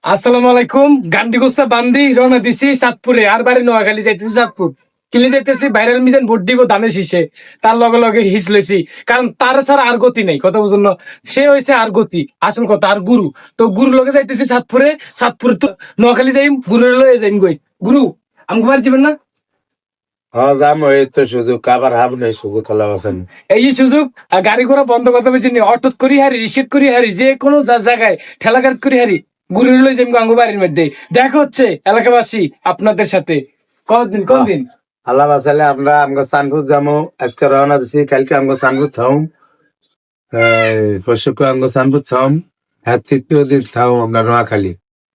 আসসালামু আলাইকুম। গান্ডি গোস্তা বান্দি রওনা দিছি চাঁদপুরে, আর বাড়ি নোয়াখালী যাইতেছি চাঁদপুর। কিলে যাইতেছি ভাইরাল মিজান ভোট দিব ধানের শীষে। তার লগে লগে হিস লইছি, কারণ তার ছাড়া আর গতি নেই, কথা বুঝুন না? সে হয়েছে আর গতি, আসল কথা আর গুরু। তো গুরু লগে যাইতেছি চাঁদপুরে। চাঁদপুরে তো নোয়াখালী যাইম, গুরুর লয়ে যাইম গই। গুরু আমাকে বাড়ি যাবেন না? হ্যাঁ যাম, এই তো সুযোগ আবার হাব নেই, সুযোগ খেলা আছেন। এই সুযোগ গাড়ি ঘোড়া বন্ধ করতে হবে, অটোত করি হারি, রিসিভ করি হারি, যে কোনো জায়গায় ঠেলা গাড়ি করি হারি, গুরুর লই যাইম গাঙ্গু বাড়ির মধ্যে। দেখা হচ্ছে এলাকাবাসী আপনাদের সাথে। কোনদিন আল্লাহ বাসালে আমরা আমগো সানপুর যাবো। আজকে রওনা দিছি, কালকে আমগো সানপুর থাম, পরশুকে আমগো সানপুর থাম। হ্যাঁ, তৃতীয় দিন থাম আমরা নোয়াখালী।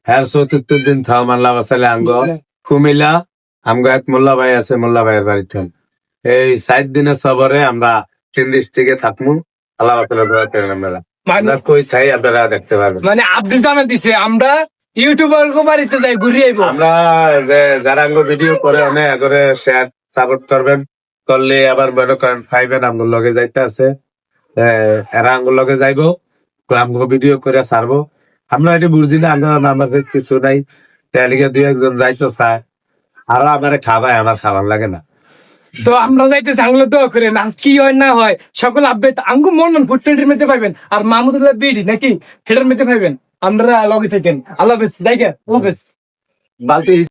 হ্যাঁ, চতুর্থ দিন থাম আল্লাহ বাসালে আমগো কুমিল্লা। আমগো এক মোল্লা ভাই আছে, মোল্লা ভাইয়ের বাড়ি থাম। এই 7 দিনের সবরে আমরা 3 ডিস্ট্রিক্টে থাকবো। আল্লাহ বাসালে দোয়া করেন আপনারা। আমরা কই থাই আপনারা দেখতে পারবেন। মানে আপনি জানা দিছে আমরা ইউটিউবার বাড়িতে যাই ঘুরিয়ে আইবো। আমরা যারা আমগো ভিডিও করে অনেক করে শেয়ার সাপোর্ট করবেন, করলে আবার মনে করেন পাইবেন আমগুলো লগে যাইতে আছে। এরা আঙ্গুল লগে যাইবো, আমগো ভিডিও করে ছাড়বো। আমরা এটি বুঝি না, আমার কাছে কিছু নাই। তাহলে 2-1 জন যাইতো চায়, আরো আমার খাবায়, আমার খাবার লাগে না। তো আমরা যাইতেছি, আঙ্গুলো দোয়া করে না, কি হয় না হয় সকল আপডেট আঙ্গু মন ফুটপ্রিন্টের মধ্যে পাইবেন। আর মাহমুদুল্লাহ বিডি নাকি হেটার মধ্যে পাইবেন। আপনারা লগে থাকেন। আল্লাহ হাফেজ। দেখেন, আল্লাহ হাফেজ। বালতি